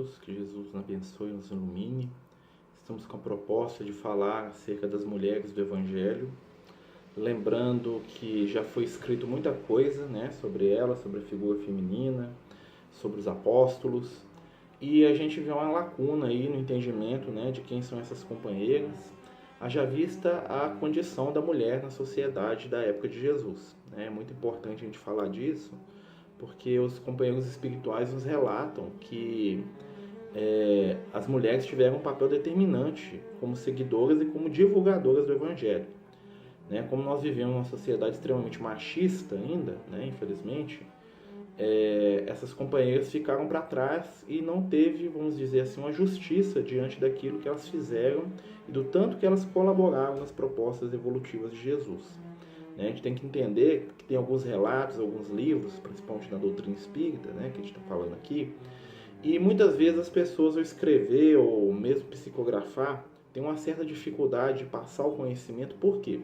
todos, que Jesus nos abençoe e nos ilumine. Estamos com a proposta de falar acerca das mulheres do Evangelho, lembrando que já foi escrito muita coisa, né, sobre elas, sobre a figura feminina, sobre os apóstolos, e a gente vê uma lacuna aí no entendimento, né, de quem são essas companheiras, haja vista a condição da mulher na sociedade da época de Jesus. É muito importante a gente falar disso, porque os companheiros espirituais nos relatam que as mulheres tiveram um papel determinante como seguidoras e como divulgadoras do Evangelho. Né? Como nós vivemos numa sociedade extremamente machista ainda, né? Infelizmente, essas companheiras ficaram para trás e não teve, vamos dizer assim, uma justiça diante daquilo que elas fizeram e do tanto que elas colaboraram nas propostas evolutivas de Jesus. A gente tem que entender que tem alguns relatos, alguns livros, principalmente na doutrina espírita, né, que a gente está falando aqui, e muitas vezes as pessoas, ao escrever ou mesmo psicografar, têm uma certa dificuldade de passar o conhecimento. Por quê?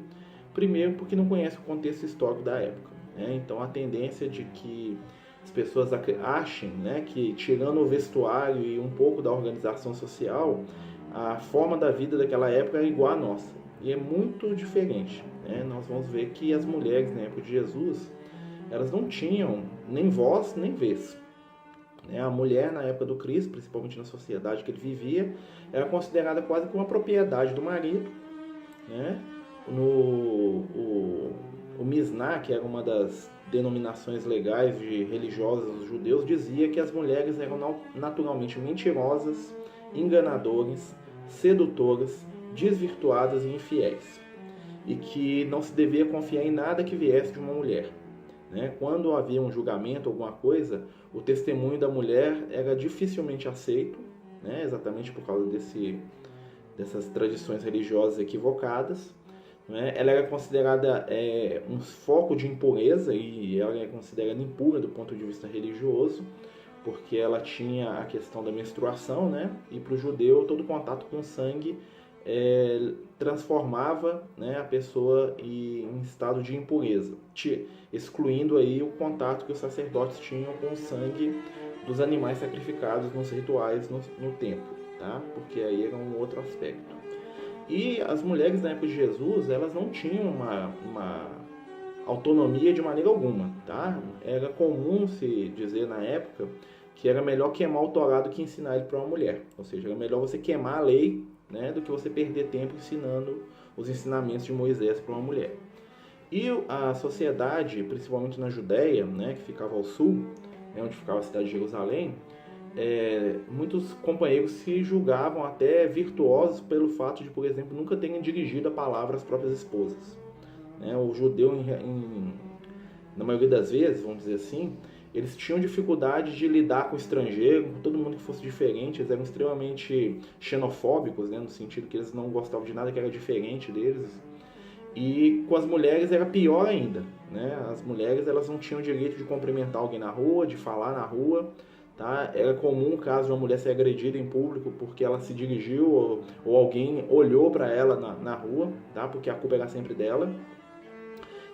Primeiro, porque não conhece o contexto histórico da época. Né? Então, a tendência de que as pessoas achem, né, que, tirando o vestuário e um pouco da organização social, a forma da vida daquela época é igual à nossa. E é muito diferente. Né? Nós vamos ver que as mulheres na época de Jesus, elas não tinham nem voz nem vez. A mulher na época do Cristo, principalmente na sociedade que ele vivia, era considerada quase como uma propriedade do marido. Né? O Misná, que era uma das denominações legais de religiosas dos judeus, dizia que as mulheres eram naturalmente mentirosas, enganadoras, sedutoras, desvirtuadas e infiéis, e que não se devia confiar em nada que viesse de uma mulher. Né? Quando havia um julgamento, alguma coisa, o testemunho da mulher era dificilmente aceito, né? Exatamente por causa dessas tradições religiosas equivocadas. Né? Ela era considerada um foco de impureza, e ela era considerada impura do ponto de vista religioso, porque ela tinha a questão da menstruação, né? E para o judeu todo contato com sangue transformava, né, a pessoa em estado de impureza, excluindo aí o contato que os sacerdotes tinham com o sangue dos animais sacrificados nos rituais no templo, tá? Porque aí era um outro aspecto. E as mulheres na época de Jesus, elas não tinham uma autonomia de maneira alguma, tá? Era comum se dizer na época que era melhor queimar o Torá do que ensinar ele para uma mulher, ou seja, era melhor você queimar a lei, né, do que você perder tempo ensinando os ensinamentos de Moisés para uma mulher. E a sociedade, principalmente na Judéia, né, que ficava ao sul, né, onde ficava a cidade de Jerusalém, muitos companheiros se julgavam até virtuosos pelo fato de, por exemplo, nunca terem dirigido a palavra às próprias esposas. Né? O judeu, na maioria das vezes, vamos dizer assim, eles tinham dificuldade de lidar com o estrangeiro, com todo mundo que fosse diferente. Eles eram extremamente xenofóbicos, né, no sentido que eles não gostavam de nada que era diferente deles. E com as mulheres era pior ainda. Né? As mulheres, elas não tinham o direito de cumprimentar alguém na rua, de falar na rua. Tá? Era comum o caso de uma mulher ser agredida em público porque ela se dirigiu ou alguém olhou para ela na rua, tá? Porque a culpa era sempre dela.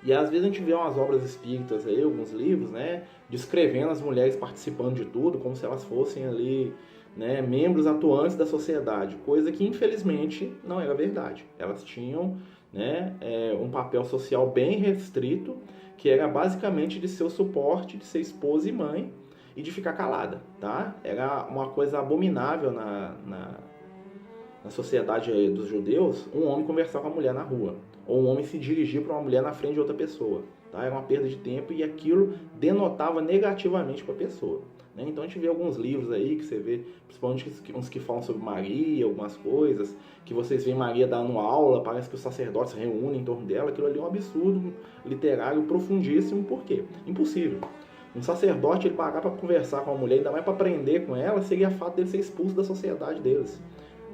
E às vezes a gente vê umas obras espíritas aí, alguns livros, né, descrevendo as mulheres participando de tudo, como se elas fossem ali, né, membros atuantes da sociedade, coisa que infelizmente não era verdade. Elas tinham, né, um papel social bem restrito, que era basicamente de ser o suporte, de ser esposa e mãe, e de ficar calada, tá? Era uma coisa abominável na sociedade dos judeus, um homem conversar com a mulher na rua, ou um homem se dirigir para uma mulher na frente de outra pessoa. Tá? Era uma perda de tempo e aquilo denotava negativamente para a pessoa. Né? Então a gente vê alguns livros aí que você vê, principalmente uns que falam sobre Maria, algumas coisas, que vocês veem Maria dando aula, parece que os sacerdotes se reúnem em torno dela. Aquilo ali é um absurdo literário profundíssimo. Por quê? Impossível. Um sacerdote, ele pagar para conversar com uma mulher, ainda mais para aprender com ela, seria fato dele ser expulso da sociedade deles.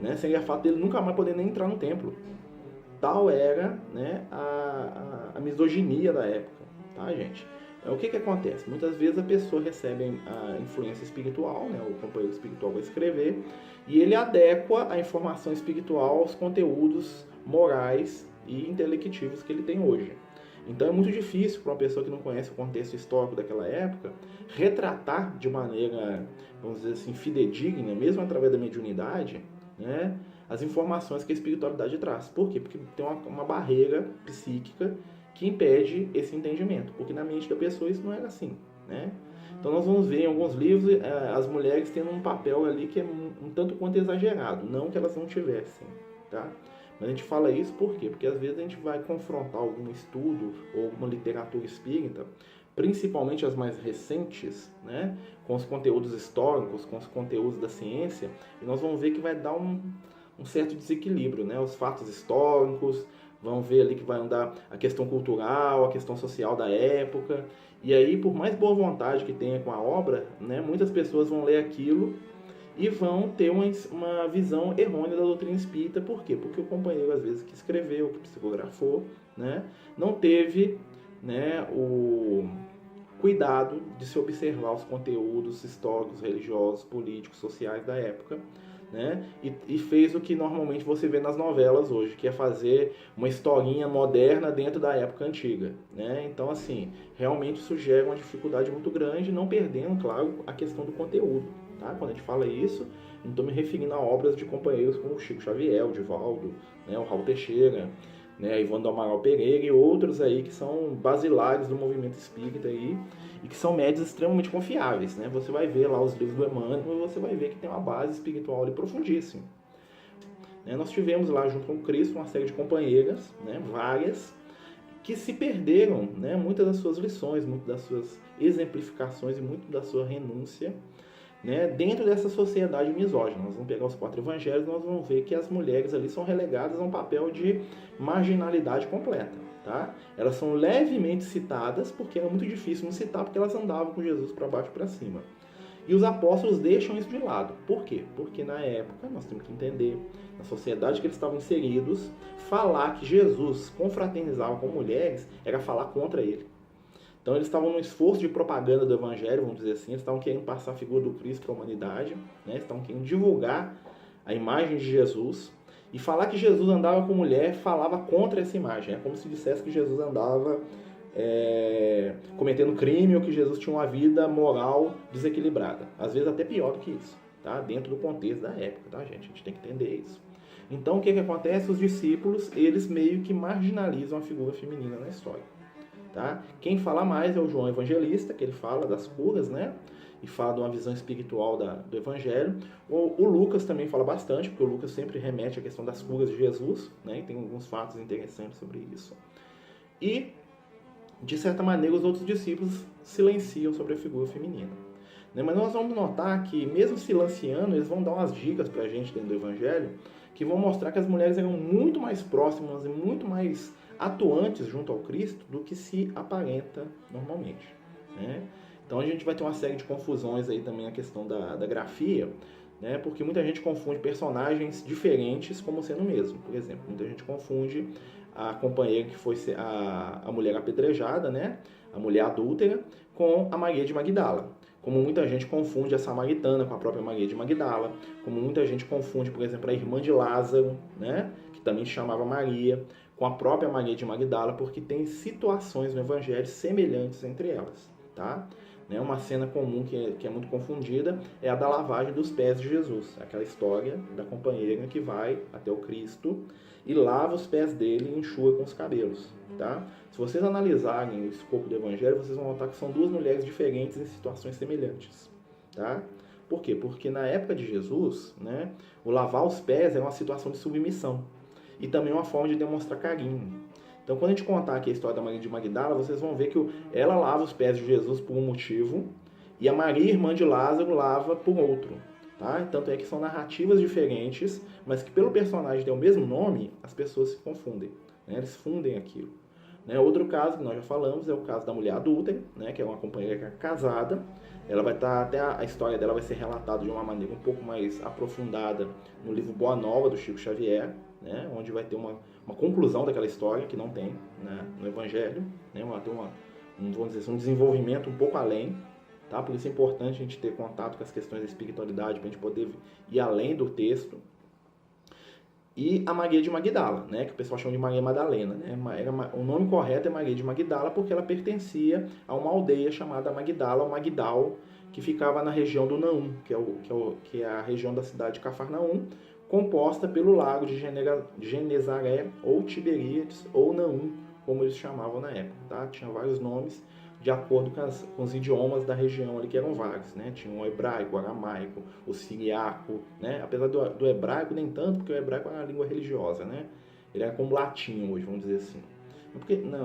Né? Seria fato dele nunca mais poder nem entrar no templo. Tal era, né, a misoginia da época, tá, gente? O que acontece? Muitas vezes a pessoa recebe a influência espiritual, né, o companheiro espiritual vai escrever, e ele adequa a informação espiritual aos conteúdos morais e intelectivos que ele tem hoje. Então é muito difícil para uma pessoa que não conhece o contexto histórico daquela época retratar de maneira, vamos dizer assim, fidedigna, mesmo através da mediunidade, né, as informações que a espiritualidade traz. Por quê? Porque tem uma barreira psíquica que impede esse entendimento, porque na mente da pessoa isso não era assim, né? Então nós vamos ver em alguns livros as mulheres tendo um papel ali que é um tanto quanto exagerado, não que elas não tivessem, tá? Mas a gente fala isso por quê? Porque às vezes a gente vai confrontar algum estudo ou alguma literatura espírita, principalmente as mais recentes, né, com os conteúdos históricos, com os conteúdos da ciência, e nós vamos ver que vai dar um certo desequilíbrio, né? Os fatos históricos, vão ver ali que vai andar a questão cultural, a questão social da época, e aí, por mais boa vontade que tenha com a obra, né, muitas pessoas vão ler aquilo e vão ter uma visão errônea da doutrina espírita. Por quê? Porque o companheiro, às vezes, que escreveu, que psicografou, né, não teve, né, o cuidado de se observar os conteúdos históricos, religiosos, políticos, sociais da época, né, e fez o que normalmente você vê nas novelas hoje, que é fazer uma historinha moderna dentro da época antiga, né? Então, assim, realmente isso gera uma dificuldade muito grande, não perdendo, claro, a questão do conteúdo. Tá? Quando a gente fala isso, não estou me referindo a obras de companheiros como o Chico Xavier, o Divaldo, né, o Raul Teixeira, né, Ivandro Amaral Pereira e outros aí que são basilares do movimento espírita aí, e que são médios extremamente confiáveis. Né? Você vai ver lá os livros do Emmanuel e você vai ver que tem uma base espiritual ali profundíssima. Né? Nós tivemos lá junto com o Cristo uma série de companheiras, né, várias, que se perderam, né, muitas das suas lições, muitas das suas exemplificações e muito da sua renúncia, né, dentro dessa sociedade misógina. Nós vamos pegar os 4 evangelhos e nós vamos ver que as mulheres ali são relegadas a um papel de marginalidade completa. Tá? Elas são levemente citadas, porque era muito difícil não citar, porque elas andavam com Jesus para baixo e para cima. E os apóstolos deixam isso de lado. Por quê? Porque na época, nós temos que entender, na sociedade que eles estavam inseridos, falar que Jesus confraternizava com mulheres era falar contra ele. Então eles estavam num esforço de propaganda do evangelho, vamos dizer assim, eles estavam querendo passar a figura do Cristo para a humanidade, né? Eles estavam querendo divulgar a imagem de Jesus, e falar que Jesus andava com mulher falava contra essa imagem. É como se dissesse que Jesus andava cometendo crime, ou que Jesus tinha uma vida moral desequilibrada. Às vezes até pior do que isso, tá? Dentro do contexto da época, tá, gente? A gente tem que entender isso. Então o que acontece? Os discípulos, eles meio que marginalizam a figura feminina na história. Tá? Quem fala mais é o João Evangelista, que ele fala das curas, né? E fala de uma visão espiritual do Evangelho. O Lucas também fala bastante, porque o Lucas sempre remete à questão das curas de Jesus, né? E tem alguns fatos interessantes sobre isso. E, de certa maneira, os outros discípulos silenciam sobre a figura feminina. Né? Mas nós vamos notar que, mesmo silenciando, eles vão dar umas dicas pra gente dentro do Evangelho, que vão mostrar que as mulheres eram muito mais próximas e muito mais atuantes junto ao Cristo do que se aparenta normalmente. Né? Então a gente vai ter uma série de confusões aí também na questão da grafia, né? Porque muita gente confunde personagens diferentes como sendo o mesmo. Por exemplo, muita gente confunde a companheira que foi a mulher apedrejada, né? A mulher adúltera, com a Maria de Magdala. Como muita gente confunde a samaritana com a própria Maria de Magdala, como muita gente confunde, por exemplo, a irmã de Lázaro, né? Que também se chamava Maria, com a própria Maria de Magdala, porque tem situações no Evangelho semelhantes entre elas, tá? Uma cena comum que é muito confundida é a da lavagem dos pés de Jesus, aquela história da companheira que vai até o Cristo e lava os pés dele e enxuga com os cabelos, tá? Se vocês analisarem o escopo do Evangelho, vocês vão notar que são 2 mulheres diferentes em situações semelhantes, tá? Por quê? Porque na época de Jesus, né, o lavar os pés era uma situação de submissão e também uma forma de demonstrar carinho. Então, quando a gente contar aqui a história da Maria de Magdala, vocês vão ver que ela lava os pés de Jesus por um motivo e a Maria, irmã de Lázaro, lava por outro. Tá? Tanto é que são narrativas diferentes, mas que pelo personagem ter o mesmo nome, as pessoas se confundem. Né? Eles fundem aquilo. Né? Outro caso que nós já falamos é o caso da mulher adúltera, né? Que é uma companheira casada. Ela vai estar, até a história dela vai ser relatada de uma maneira um pouco mais aprofundada no livro Boa Nova, do Chico Xavier, né? Onde vai ter uma conclusão daquela história que não tem, né, no Evangelho, né? Vai ter vamos dizer, um desenvolvimento um pouco além. Tá? Por isso é importante a gente ter contato com as questões da espiritualidade, para a gente poder ir além do texto. e a Maria de Magdala, né, que o pessoal chama de Maria Madalena. Né? O nome correto é Maria de Magdala porque ela pertencia a uma aldeia chamada Magdala, ou Magdal, que ficava na região do Naum, que é a região da cidade de Cafarnaum, composta pelo lago de Genezaré, ou Tiberíades, ou Naum, como eles chamavam na época. Tá? Tinha vários nomes de acordo com os idiomas da região ali, que eram vários. Né? Tinha o hebraico, o aramaico, o siriaco, né? Apesar do hebraico nem tanto, porque o hebraico é uma língua religiosa. Né? Ele é como latim hoje, vamos dizer assim.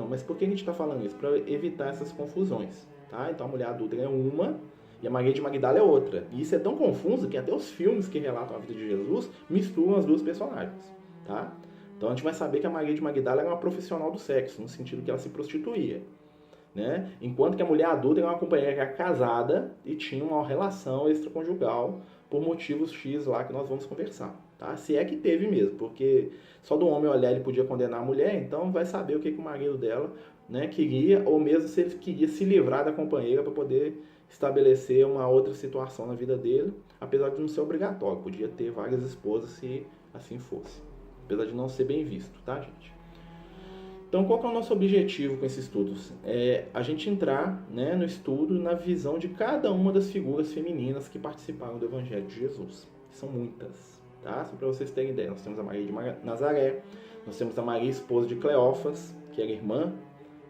Mas por que a gente está falando isso? Para evitar essas confusões. Tá? Então a mulher adulta é uma e a Maria de Magdala é outra. E isso é tão confuso que até os filmes que relatam a vida de Jesus misturam as duas personagens. Tá? Então a gente vai saber que a Maria de Magdala era uma profissional do sexo, no sentido que ela se prostituía. Né? Enquanto que a mulher adulta era uma companheira que era casada e tinha uma relação extraconjugal por motivos X lá que nós vamos conversar. Tá? Se é que teve mesmo, porque só do homem olhar ele podia condenar a mulher, então vai saber o que o marido dela, né, queria, ou mesmo se ele queria se livrar da companheira para poder estabelecer uma outra situação na vida dele, apesar de não ser obrigatório, podia ter várias esposas se assim fosse, apesar de não ser bem visto, tá, gente? Então, qual que é o nosso objetivo com esses estudos? É a gente entrar, né, no estudo, na visão de cada uma das figuras femininas que participaram do Evangelho de Jesus. São muitas, tá? Só para vocês terem ideia. Nós temos a Maria de Nazaré, nós temos a Maria, esposa de Cleófas, que era irmã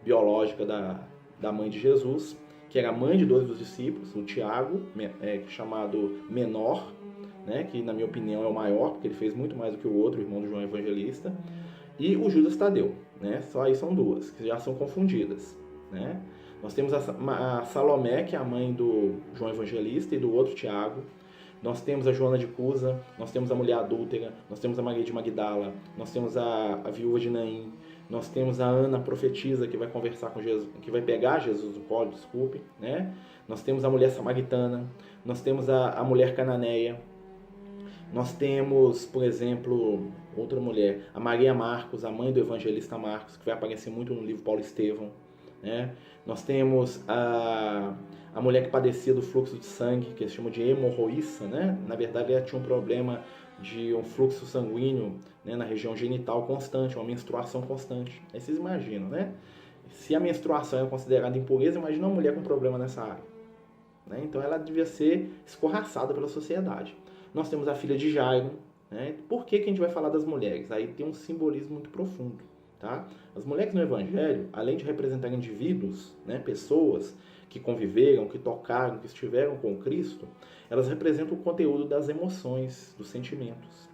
biológica da mãe de Jesus, que era mãe de dois dos discípulos, o Tiago, chamado menor, né, que na minha opinião é o maior, porque ele fez muito mais do que o outro, o irmão do João Evangelista, e o Judas Tadeu. Né? Só aí são duas, que já são confundidas. Né? Nós temos a Salomé, que é a mãe do João Evangelista e do outro Tiago. Nós temos a Joana de Cusa, nós temos a mulher adúltera, nós temos a Maria de Magdala, nós temos a viúva de Naim, nós temos a Ana, a profetisa, que vai conversar com Jesus, que vai pegar Jesus no colo, desculpe. Né? Nós temos a mulher samaritana, nós temos a mulher cananeia. Nós temos, por exemplo, outra mulher, a Maria Marcos, a mãe do evangelista Marcos, que vai aparecer muito no livro Paulo Estevão. Né? Nós temos a mulher que padecia do fluxo de sangue, que eles chamam de hemorroíça. Né? Na verdade, ela tinha um problema de um fluxo sanguíneo, né, na região genital constante, uma menstruação constante. Aí vocês imaginam, né? Se a menstruação é considerada impureza, imagina uma mulher com problema nessa área. Né? Então ela devia ser escorraçada pela sociedade. Nós temos a filha de Jairo. Né? Por que a gente vai falar das mulheres? Aí tem um simbolismo muito profundo. Tá? As mulheres no Evangelho, além de representar indivíduos, né, pessoas que conviveram, que tocaram, que estiveram com Cristo, elas representam o conteúdo das emoções, dos sentimentos.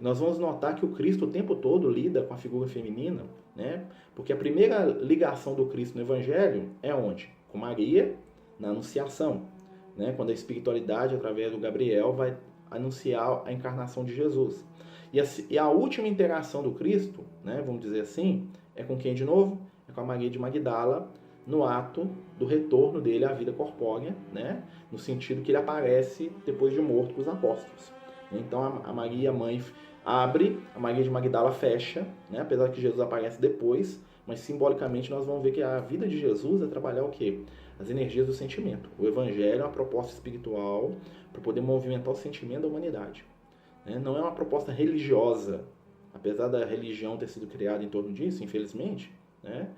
E nós vamos notar que o Cristo o tempo todo lida com a figura feminina, né? Porque a primeira ligação do Cristo no Evangelho é onde? Com Maria, na Anunciação. Né? Quando a espiritualidade, através do Gabriel, vai anunciar a encarnação de Jesus. E a última interação do Cristo, né, vamos dizer assim, é com quem de novo? É com a Maria de Magdala, no ato do retorno dele à vida corpórea, né, no sentido que ele aparece depois de morto para os apóstolos. Então a Maria, mãe, abre, a Maria de Magdala fecha, né, apesar que Jesus aparece depois, mas simbolicamente nós vamos ver que a vida de Jesus é trabalhar o quê? As energias do sentimento. O Evangelho é uma proposta espiritual para poder movimentar o sentimento da humanidade. Não é uma proposta religiosa, apesar da religião ter sido criada em torno disso, infelizmente. Né?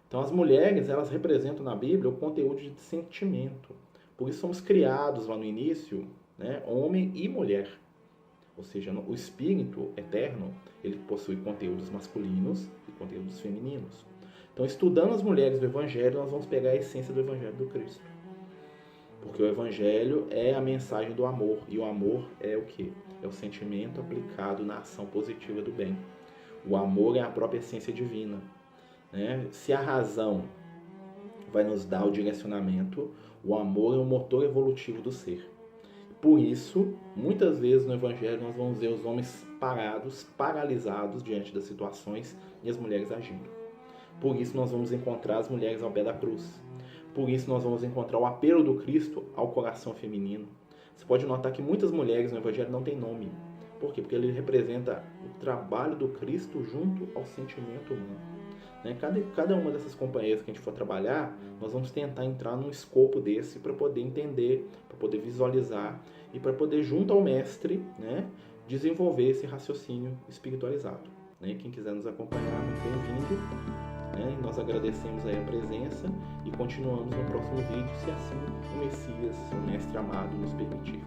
Então as mulheres, elas representam na Bíblia o conteúdo de sentimento. Por isso somos criados lá no início, né, homem e mulher. Ou seja, o espírito eterno, ele possui conteúdos masculinos e conteúdos femininos. Então, estudando as mulheres do Evangelho, nós vamos pegar a essência do Evangelho do Cristo. Porque o Evangelho é a mensagem do amor. E o amor é o quê? É o sentimento aplicado na ação positiva do bem. O amor é a própria essência divina. Né? Se a razão vai nos dar o direcionamento, o amor é o motor evolutivo do ser. Por isso, muitas vezes no Evangelho nós vamos ver os homens parados, paralisados diante das situações e as mulheres agindo. Por isso nós vamos encontrar as mulheres ao pé da cruz. Por isso nós vamos encontrar o apelo do Cristo ao coração feminino. Você pode notar que muitas mulheres no Evangelho não têm nome. Por quê? Porque ele representa o trabalho do Cristo junto ao sentimento humano. Né? Cada uma dessas companheiras que a gente for trabalhar, nós vamos tentar entrar num escopo desse para poder entender, para poder visualizar e para poder, junto ao mestre, né, desenvolver esse raciocínio espiritualizado. Né? Quem quiser nos acompanhar, muito bem-vindo. Né? Nós agradecemos aí a presença e continuamos no próximo vídeo, se assim o Messias, o Mestre amado, nos permitir.